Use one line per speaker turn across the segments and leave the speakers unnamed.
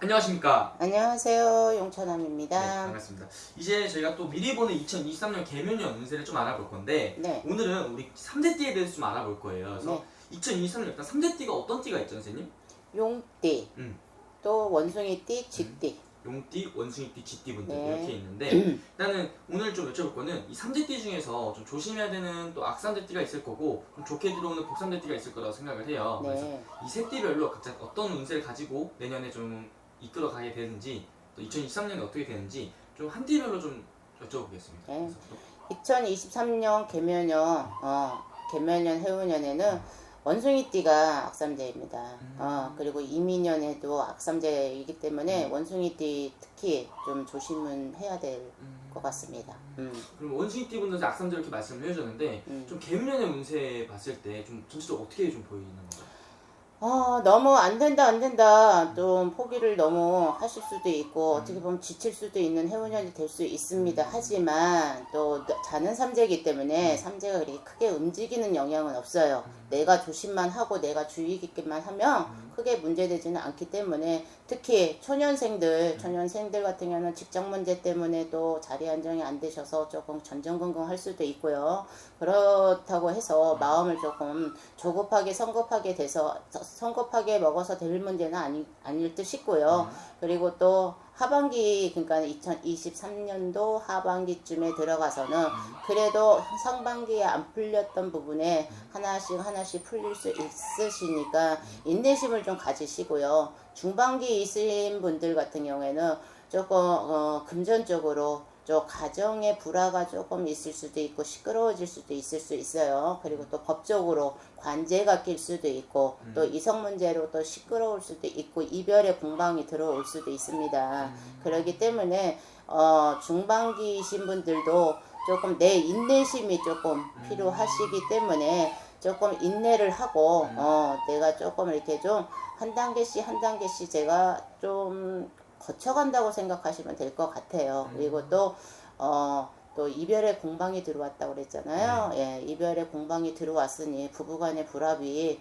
안녕하십니까.
안녕하세요.
네,
용천함입니다.
반갑습니다. 이제 저희가 또 미리 보는 2023년 개묘년 운세를 좀 알아볼 건데,
네,
오늘은 우리 3대 띠에 대해서 좀 알아볼 거예요. 그래서
네.
2023년 일단 3대 띠가 어떤 띠가 있죠, 선생님?
용띠,
음,
또 원숭이띠,
음.
쥐띠.
용띠, 원숭이띠, 쥐띠 분들 이렇게
네,
있는데, 일단은 오늘 좀 여쭤볼 거는 이 3대 띠 중에서 좀 조심해야 되는 또 악삼대 띠가 있을 거고, 좀 좋게 들어오는 복삼대 띠가 있을 거라고 생각을 해요. 그래서
네,
이 세 띠별로 각자 어떤 운세를 가지고 내년에 좀 이끌어 가게 되는지, 또 2023년에 어떻게 되는지 좀 한 띠별로 좀 여쭤보겠습니다.
네.
그래서 또
2023년 개묘년 해운년에는 원숭이띠가 악삼재입니다. 그리고 이민년에도 악삼재이기 때문에 원숭이띠 특히 좀 조심은 해야 될 것 같습니다.
그럼 원숭이띠 분들 악삼대 이렇게 말씀을 해주셨는데, 좀 개묘년의 운세 봤을 때 좀 전체적으로 어떻게 좀 보이는 건가요?
너무 안 된다, 안 된다. 좀 포기를 너무 하실 수도 있고, 어떻게 보면 지칠 수도 있는 해운년이 될 수 있습니다. 하지만 또 자는 삼재이기 때문에 삼재가 그렇게 크게 움직이는 영향은 없어요. 내가 조심만 하고 내가 주의 깊게만 하면 크게 문제되지는 않기 때문에 특히 초년생들 같은 경우는 직장 문제 때문에 또 자리 안정이 안 되셔서 조금 전전긍긍할 수도 있고요. 그렇다고 해서 마음을 조금 조급하게 성급하게 돼서 성급하게 먹어서 될 문제는 아닐 듯 싶고요. 그리고 또 하반기, 그러니까 2023년도 하반기쯤에 들어가서는 그래도 상반기에 안 풀렸던 부분에 하나씩 풀릴 수 있으시니까 인내심을 좀 가지시고요. 중반기 있으신 분들 같은 경우에는 조금 금전적으로 좀 가정의 불화가 조금 있을 수도 있고 시끄러워질 수도 있을 수 있어요. 그리고 또 법적으로 관제가 낄 수도 있고 또 이성 문제로 또 시끄러울 수도 있고 이별의 공방이 들어올 수도 있습니다. 그렇기 때문에 중반기이신 분들도 조금 내 인내심이 조금 필요하시기 때문에 조금 인내를 하고 내가 조금 이렇게 좀 한 단계씩 제가 좀 거쳐간다고 생각하시면 될 것 같아요. 그리고 또 이별의 공방이 들어왔다고 그랬잖아요. 예, 이별의 공방이 들어왔으니 부부간의 불합이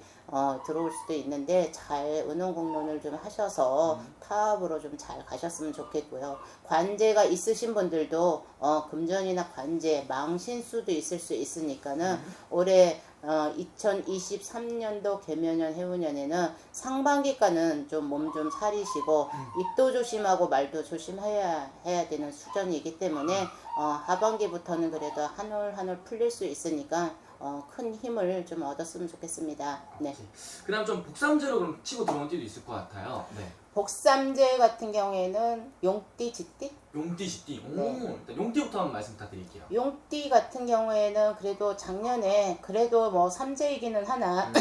들어올 수도 있는데 잘 의논공론을 좀 하셔서 타협으로 좀 잘 가셨으면 좋겠고요. 관제가 있으신 분들도 금전이나 관제, 망신수도 있을 수 있으니까는 올해 2023년도 개묘년 해운년에는 상반기가는 좀 몸 좀 사리시고 입도 조심하고 말도 조심해야 되는 수준이기 때문에 하반기부터는 그래도 한 올 한 올 풀릴 수 있으니까 큰 힘을 좀 얻었으면 좋겠습니다. 네.
그다음 좀 복삼제로 그럼 치고 들어온 띠도 있을 것 같아요. 네.
복삼재 같은 경우에는 용띠, 쥐띠?
용띠, 쥐띠. 오,
네.
일단 용띠부터 한번 말씀 부탁드릴게요.
용띠 같은 경우에는 그래도 작년에 그래도 뭐 삼재이기는 하나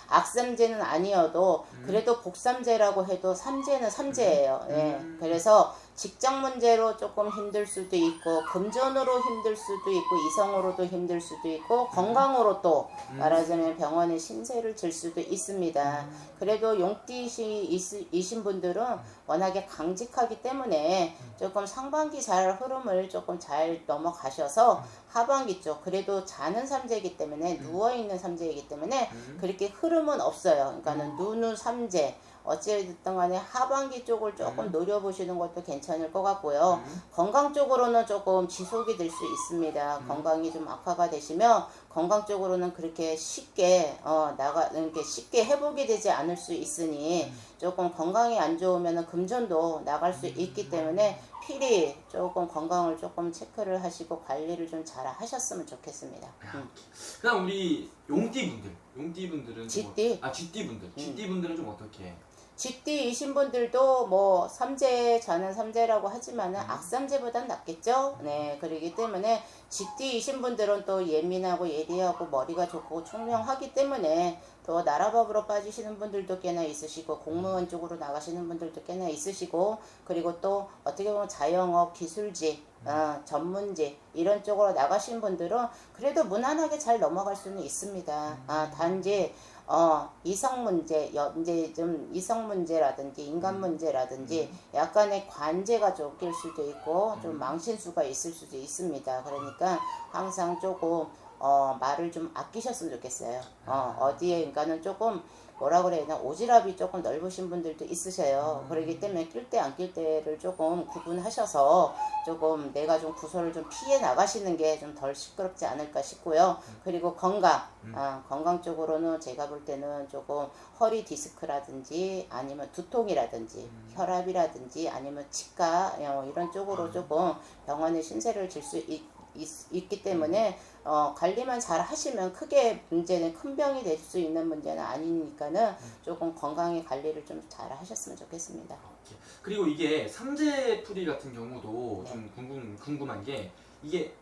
악삼재는 아니어도 그래도 복삼재라고 해도 삼재는 삼재예요. 예. 그래서 직장 문제로 조금 힘들 수도 있고 금전으로 힘들 수도 있고 이성으로도 힘들 수도 있고 건강으로 또 말하자면 병원에 신세를 질 수도 있습니다. 그래도 용띠이신 분들은 워낙에 강직하기 때문에 조금 상반기 잘 흐름을 조금 잘 넘어가셔서 하반기 쪽 그래도 자는 삼재이기 때문에 누워있는 삼재이기 때문에 그렇게 흐름은 없어요. 그러니까는 누누 삼재 어찌됐든 간에 하반기 쪽을 조금 노려보시는 것도 괜찮을 것 같고요. 건강 쪽으로는 조금 지속이 될 수 있습니다. 건강이 좀 악화가 되시면 건강 쪽으로는 그렇게 쉽게 이렇게 쉽게 회복이 되지 않을 수 있으니 조금 건강이 안 좋으면 금전도 나갈 수 있기 때문에 필히 조금 건강을 조금 체크를 하시고 관리를 좀 잘 하셨으면 좋겠습니다.
그다음 우리 용띠분들은
쥐띠?
쥐띠분들은 좀 어떻게?
쥐띠이신 분들도 뭐 삼재 자는 삼재라고 하지만은 악삼재보단 낫겠죠. 네, 그러기 때문에 쥐띠이신 분들은 또 예민하고 예리하고 머리가 좋고 총명하기 때문에 또 나라법으로 빠지시는 분들도 꽤나 있으시고 공무원 쪽으로 나가시는 분들도 꽤나 있으시고 그리고 또 어떻게 보면 자영업 기술직 전문직 이런 쪽으로 나가신 분들은 그래도 무난하게 잘 넘어갈 수는 있습니다. 단지 이성 문제, 이제 좀 이성 문제라든지 인간 문제라든지 약간의 관제가 좀 낄 수도 있고 좀 망신수가 있을 수도 있습니다. 그러니까 항상 조금 말을 좀 아끼셨으면 좋겠어요. 어디에 그러니까는 조금 뭐라 그래야 되나 오지랖이 조금 넓으신 분들도 있으셔요. 그렇기 때문에 낄 때 안 낄 때를 조금 구분하셔서 조금 내가 좀 구설을 좀 피해 나가시는 게 좀 덜 시끄럽지 않을까 싶고요. 그리고 건강, 건강 쪽으로는 제가 볼 때는 조금 허리 디스크라든지 아니면 두통이라든지 혈압이라든지 아니면 치과 이런 쪽으로 조금 병원에 신세를 질 수 있기 때문에 관리만 잘 하시면 크게 문제는 큰 병이 될 수 있는 문제는 아니니까는 조금 건강의 관리를 좀 잘 하셨으면 좋겠습니다.
그리고 이게 삼재풀이 같은 경우도
네.
좀 궁금한 게 이게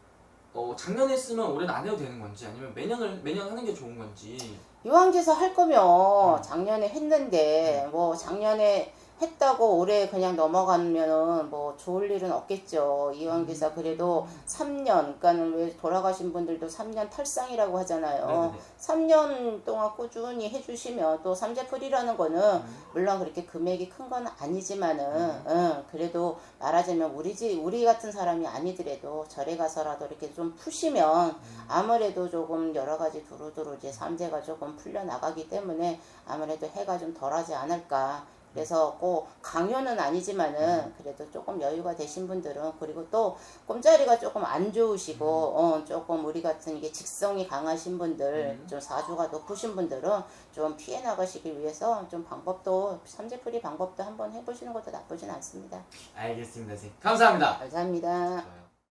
작년에 쓰면 올해는 안 해도 되는 건지 아니면 매년 하는 게 좋은 건지.
이왕제사 할 거면 작년에 했는데 뭐 작년에 했다고 올해 그냥 넘어가면은 뭐 좋을 일은 없겠죠. 이왕제사 그래도 3년, 그러니까는 왜 돌아가신 분들도 3년 탈상이라고 하잖아요.
네네네.
3년 동안 꾸준히 해주시면 또 삼재풀이라는 거는 물론 그렇게 금액이 큰 건 아니지만은 그래도 말하자면 우리 같은 사람이 아니더라도 절에 가서라도 이렇게 좀 푸시면 아무래도 조금 여러 가지 두루두루 이제 삼재가 조금 풀려 나가기 때문에 아무래도 해가 좀 덜하지 않을까. 그래서 꼭 강요는 아니지만은 그래도 조금 여유가 되신 분들은 그리고 또 꿈자리가 조금 안 좋으시고 조금 우리 같은 이게 직성이 강하신 분들 좀 사주가 높으신 분들은 좀 피해 나가시기 위해서 좀 방법도 삼재풀이 방법도 한번 해보시는 것도 나쁘진 않습니다.
알겠습니다, 선생님. 감사합니다.
감사합니다.
좋아요.